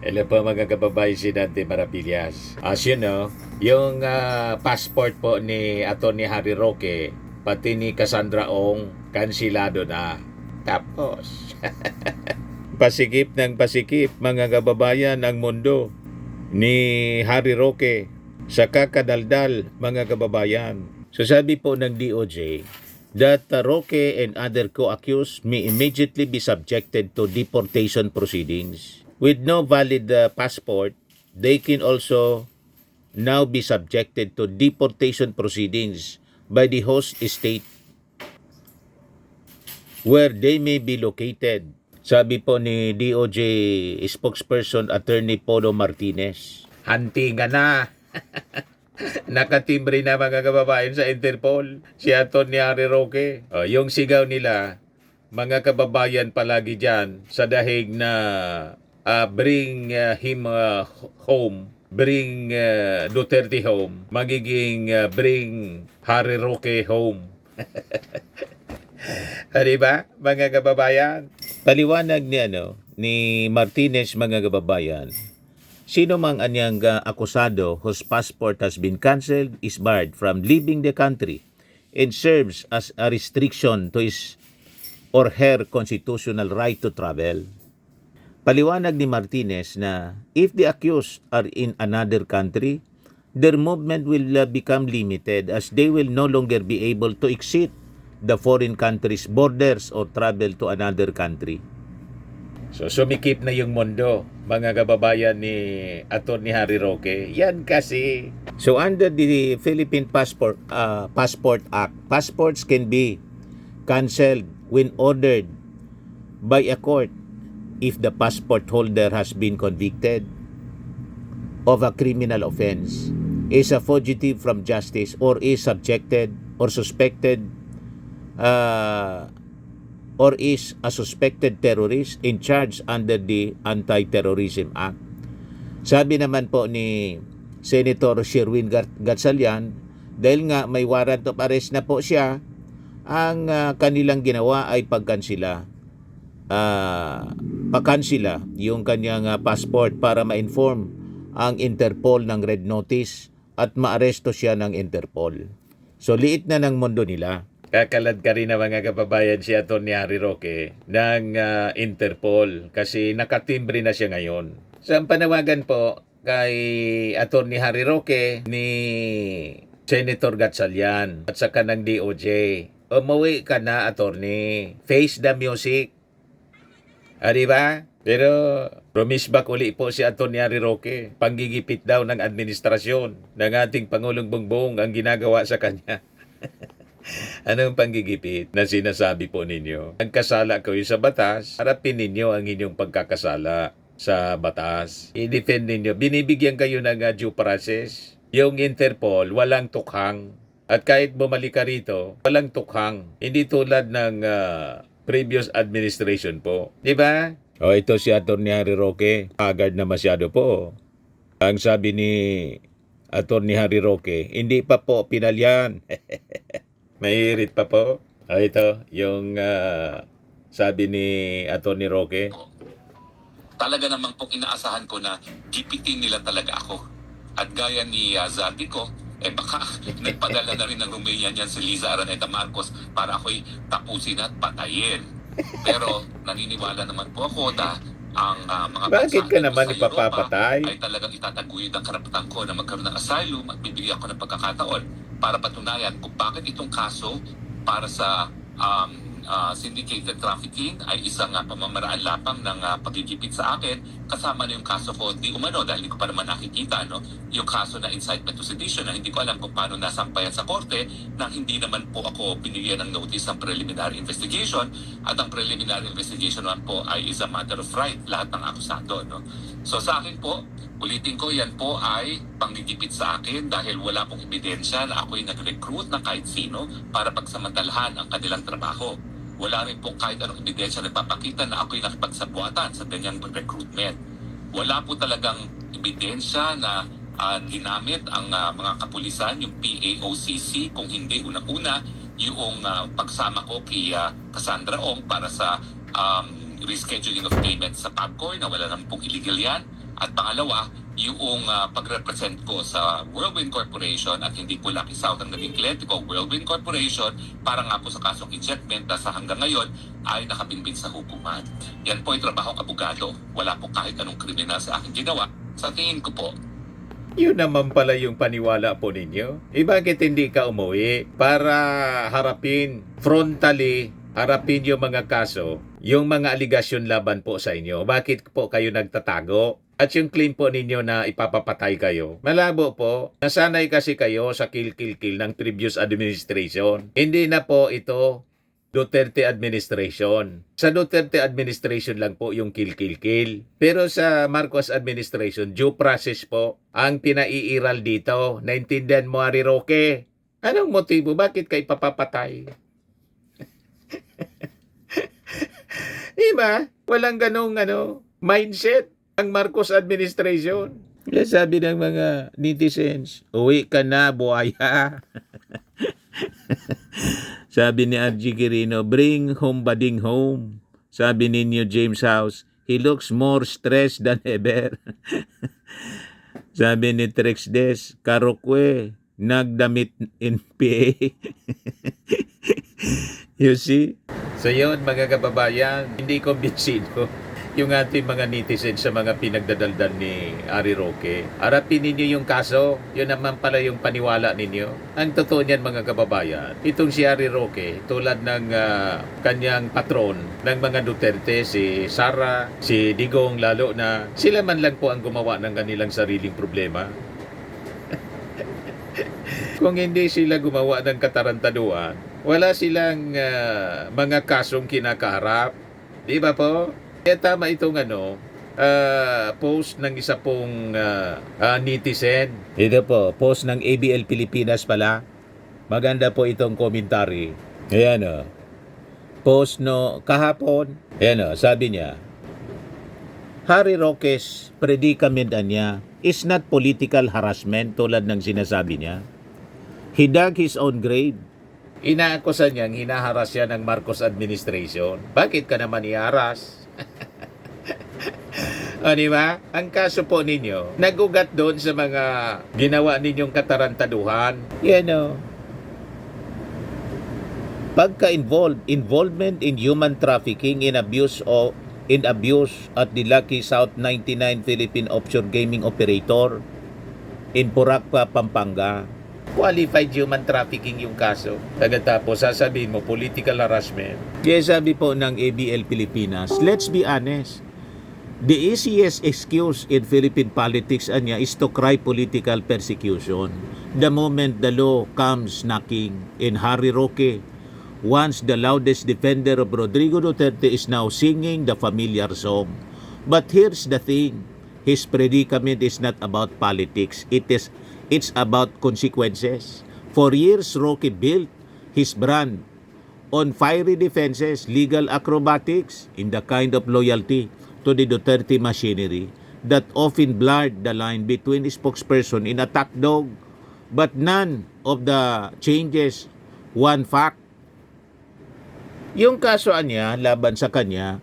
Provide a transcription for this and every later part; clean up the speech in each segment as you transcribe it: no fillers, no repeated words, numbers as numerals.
Hello po mga kababayan, si Dante Maravillas. As you know, yung passport po ni Atty. Harry Roque, pati ni Cassandra Ong, kansilado na. Tapos, pasikip ng pasikip mga kababayan ang mundo ni Harry Roque sa kakadaldal mga kababayan. So sabi po ng DOJ, that Roque and other co-accused may immediately be subjected to deportation proceedings. With no valid passport, they can also now be subjected to deportation proceedings by the host state where they may be located. Sabi po ni DOJ spokesperson Attorney Polo Martinez. Hantingan na! Nakatimbre na mga kababayan sa Interpol si Atty. Harry Roque. Yung sigaw nila, mga kababayan palagi dyan sa dahig na bring him home, bring Duterte home, magiging bring Harry Roque home. Diba, mga kababayan? Paliwanag ni Martinez mga kababayan, sino mang anyang akusado whose passport has been cancelled is barred from leaving the country and serves as a restriction to his or her constitutional right to travel. Paliwanag ni Martinez na if the accused are in another country, their movement will become limited as they will no longer be able to exit the foreign country's borders or travel to another country. So sumikip na yung mundo, mga kababayan ni Atty. Harry Roque. Yan kasi. So under the Philippine Passport Act, passports can be cancelled when ordered by a court if the passport holder has been convicted of a criminal offense, is a fugitive from justice, or is subjected or suspected or is a suspected terrorist in charge under the Anti-Terrorism Act. Sabi naman po ni Senator Sherwin Gatchalian, dahil nga may warrant of arrest na po siya, ang kanilang ginawa ay pagkansila yung kanyang passport para ma-inform ang Interpol ng red notice at maaresto siya ng Interpol. So liit na ng mundo nila. Kakalad ka rin na mga kababayan si Atty. Harry Roque ng Interpol kasi nakatimbre na siya ngayon. So ang panawagan po kay Atty. Harry Roque ni Senator Gatchalian at saka ng DOJ, umuwi ka na, attorney. Face the music. Diba? Pero promise back uli po si Atty. Harry Roque. Panggigipit daw ng administrasyon ng ating Pangulong Bongbong ang ginagawa sa kanya. Anong panggigipit na sinasabi po ninyo? Ang kasala kayo sa batas, harapin ninyo ang inyong pagkakasala sa batas. I-defend ninyo. Binibigyan kayo ng due process. Yung Interpol, walang tukhang. At kahit bumalik ka rito, walang tukhang. Hindi tulad ng previous administration po. Di ba? Ito si Atty. Harry Roque. Agad na masyado po. Ang sabi ni Atty. Harry Roque, hindi pa po pinalyan. Mahirit pa po. Ito, yung sabi ni Atty. Roque. Talaga namang pong inaasahan ko na gipitin nila talaga ako. At gaya ni Zati ko, baka nagpadala na rin ng Romanian yan si Liza Araneta Marcos para ako'y tapusin at patayin. Pero naniniwala naman po ako na ang mga Bakit ka naman ipapapatay? ay talagang itataguyod ang karapatan ko na magkaroon ng asylum at bibigyan ko ng pagkakataon para patunayan kung bakit itong kaso para sa syndicated trafficking ay isang pamamaraan lapang ng pagigipit sa akin, kasama na yung kaso ko di umano dahil hindi ko pa naman nakikita yung kaso na incitement to sedition na hindi ko alam kung paano nasampayan sa korte nang hindi naman po ako binigyan ng notice ng preliminary investigation at ang preliminary investigation naman po ay is a matter of right lahat ng akusado. So sa akin po, ulitin ko, yan po ay panggigipit sa akin dahil wala pong ebidensya na ako'y nag-recruit ng kahit sino para pagsamantalahan ang kanilang trabaho. Wala rin pong kahit anong ebidensya na nagpapakita na ako'y nakipagsabuatan sa ganyang recruitment. Wala po talagang ebidensya na ginamit ang mga kapulisan, yung PAOCC, kung hindi unang-una yung pagsama ko kay Cassandra Ong para sa rescheduling of payment sa PABCOR na wala naman pong illegal yan. At pangalawa, yung pag-represent ko sa Whirlwind Corporation at hindi po Lucky South ang naging kliyente ko, Whirlwind Corporation, para nga po sa kasong ejectment na sa hanggang ngayon ay nakabinbin sa hukuman. Yan po ay trabahong abogado. Wala po kahit anong kriminal sa aking ginawa. Sa tingin ko po, Yun naman pala yung paniwala po ninyo. Bakit hindi ka umuwi para harapin frontally, harapin yung mga kaso, yung mga aligasyon laban po sa inyo? Bakit po kayo nagtatago? At yung claim po ninyo na ipapapatay kayo, malabo po. Nasanay kasi kayo sa kill ng previous administration. Hindi na po ito Duterte administration. Sa Duterte administration lang po yung kill. Pero sa Marcos administration, due process po ang pinaiiral dito. Naintindihan mo, Harry Roque? Anong motibo? Bakit kayo papapatay? Diba? Walang ganong mindset ang Marcos administration. Kaya sabi ng mga netizens, uwi ka na, buhaya. Sabi ni RG Quirino, bring home bading home. Sabi ninyo James House, he looks more stressed than ever. Sabi ni Trex Des, Karokwe, nagdamit in PA. You see? So yun mga kababayan, hindi kumbinsido yung ating mga netizen sa mga pinagdadaldal ni Harry Roque. Harapin ninyo yung kaso, yun naman pala yung paniwala ninyo. Ang totoo niyan mga kababayan, itong si Harry Roque, tulad ng kanyang patron ng mga Duterte, si Sara, si Digong, lalo na sila man lang po ang gumawa ng kanilang sariling problema. Kung hindi sila gumawa ng katarantaduan, wala silang mga kasong kinakaharap. Di ba po? Kaya tama itong post ng isa pong netizen. Ito po, post ng ABL Pilipinas pala. Maganda po itong commentary. Ayan post kahapon. Ayan sabi niya, Harry Roque's predicament niya is not political harassment tulad ng sinasabi niya. He dug his own grave. Inaakusan niyang hinaharas siya ng Marcos administration. Bakit ka naman iharas? O diba? Ang kaso po ninyo, nagugat doon sa mga ginawa ninyong katarantaduhan. Involvement in human trafficking in abuse at the Lucky South 99 Philippine offshore gaming operator in Puracpa, Pampanga. Qualified human trafficking yung kaso. Tapos sasabihin mo political harassment. Kaya sabi po ng ABL Pilipinas, let's be honest. The easiest excuse in Philippine politics is to cry political persecution. The moment the law comes knocking, in Harry Roque, once the loudest defender of Rodrigo Duterte, is now singing the familiar song. But here's the thing, his predicament is not about politics. It's about consequences. For years, Roque built his brand on fiery defenses, legal acrobatics, in the kind of loyalty to the Duterte machinery that often blurred the line between a spokesperson and attack dog. But none of the changes one fact. Yung kaso niya laban sa kanya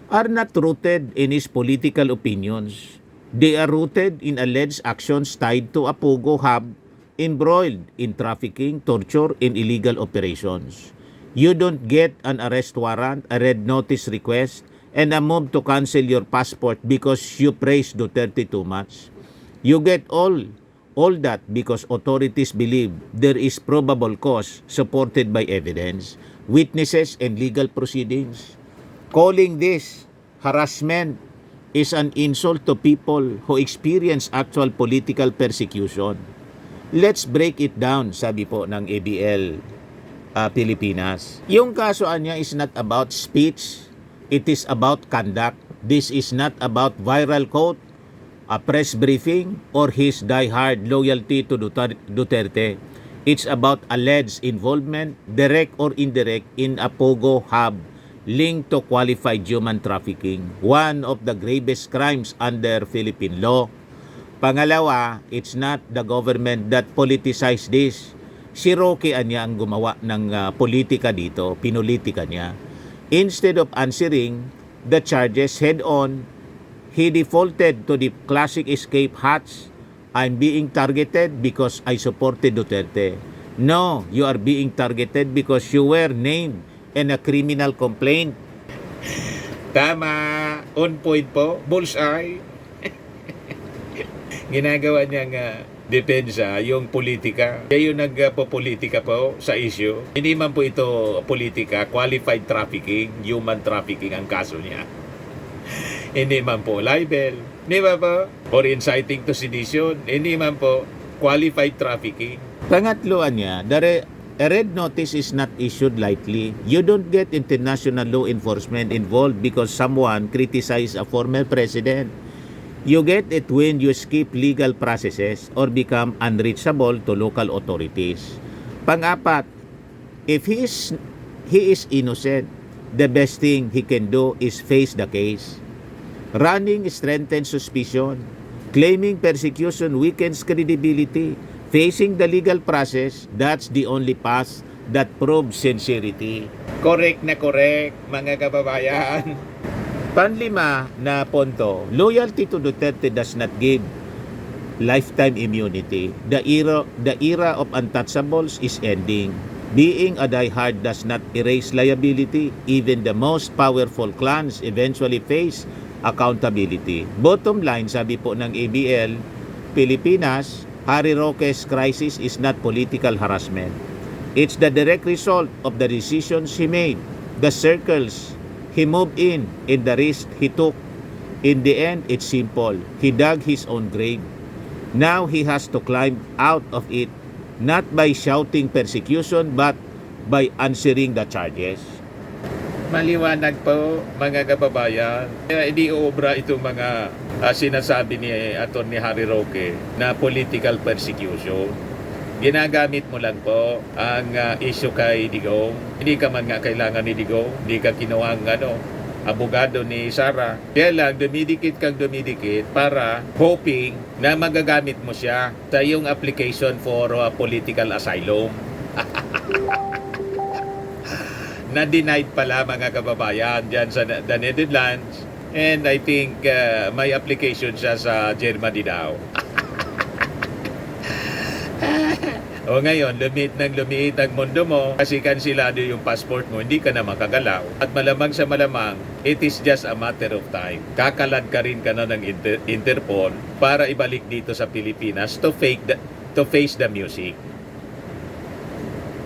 are not rooted in his political opinions. They are rooted in alleged actions tied to a Pogo hub embroiled in trafficking, torture, and illegal operations. You don't get an arrest warrant, a red notice request, and a move to cancel your passport because you praise Duterte too much. You get all that because authorities believe there is probable cause supported by evidence, witnesses, and legal proceedings. Calling this harassment is an insult to people who experience actual political persecution. Let's break it down, sabi po ng ABL Pilipinas. Yung kaso niya is not about speech, it is about conduct. This is not about viral quote, a press briefing, or his die-hard loyalty to Duterte. It's about alleged involvement, direct or indirect, in a Pogo hub linked to qualified human trafficking, one of the gravest crimes under Philippine law. Pangalawa, it's not the government that politicized this. Si Roque niya ang gumawa ng politika dito, pinulitika niya. Instead of answering the charges head-on, he defaulted to the classic escape hatch. I'm being targeted because I supported Duterte. No, you are being targeted because you were named in a criminal complaint. Tama, on point po, bullseye. Ginagawa niyang depensa yung politika. Kaya yung nagpo-politika po sa issue. Hindi man po ito politika, qualified trafficking, human trafficking ang kaso niya. Hindi man po libel, hindi ba po? Or inciting to sedition, hindi man po qualified trafficking. Pangatloan niya, a red notice is not issued lightly. You don't get international law enforcement involved because someone criticized a former president. You get it when you skip legal processes or become unreachable to local authorities. Pang-apat, if he is innocent, the best thing he can do is face the case. Running strengthens suspicion. Claiming persecution weakens credibility. Facing the legal process, that's the only path that proves sincerity. Correct na correct, mga kababayan. Panlima na punto, loyalty to Duterte does not give lifetime immunity. The era of untouchables is ending. Being a diehard does not erase liability. Even the most powerful clans eventually face accountability. Bottom line, sabi po ng ABL, Pilipinas, Harry Roque's crisis is not political harassment. It's the direct result of the decisions he made, the circles he moved in, and the risk he took. In the end, it's simple. He dug his own grave. Now he has to climb out of it, not by shouting persecution, but by answering the charges. Maliwanag po, mga kababayan. Kaya hindi uobra itong mga sinasabi ni Atty. Harry Roque na political persecution. Ginagamit mo lang po ang issue kay Digong. Hindi ka man nga kailangan ni Digong. Hindi ka kinuha ang abogado ni Sara. Kaya lang, dumidikit kang dumidikit para hoping na magagamit mo siya sa iyong application for political asylum. Na-denied pala, mga kababayan, dyan sa the Netherlands. And I think may application siya sa Germany daw. O ngayon, lumiit ang mundo mo kasi kansilado yung passport mo, hindi ka na makagalaw. At malamang sa malamang, it is just a matter of time. Kakalad ka rin ka na ng Interpol para ibalik dito sa Pilipinas to face the music.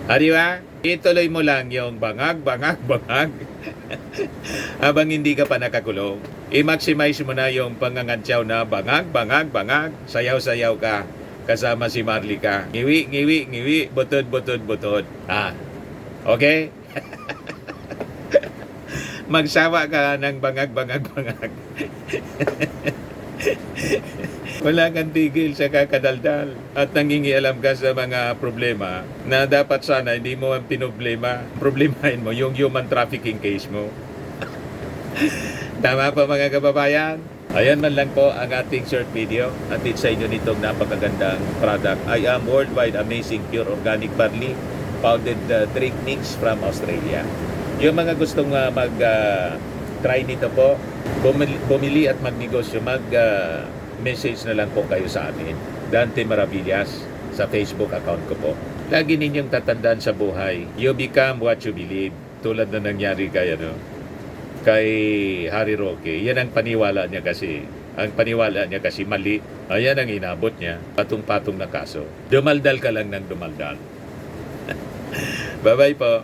Di ba? Ituloy mo lang yung bangag. Habang hindi ka pa nakakulong. I-maximize mo na yung pangangantyaw na bangag. Sayaw-sayaw ka. Kasama si Marlica. Ngiwi. Butod. Okay? Magsawa ka ng bangag. Wala kang tigil sa kakadaldal at nangingialam ka sa mga problema na dapat sana hindi mo ang problemahin mo yung human trafficking case mo. Tama pa, mga kababayan? Ayan man lang po ang ating short video at sa inyo nitong napakagandang product. I am Worldwide Amazing Pure Organic Barley Powdered Drink Mix from Australia. Yung mga gustong try nito po, bumili at magnegosyo, message na lang po kayo sa amin, Dante Maravillas, sa Facebook account ko po. Lagi ninyong tatandaan sa buhay, you become what you believe. Tulad na nangyari kay Harry Roque. Yan ang paniwala niya kasi. Ang paniwala niya kasi mali. Ayan ang inabot niya. Patong-patong na kaso. Dumaldal ka lang ng dumaldal. Bye-bye po.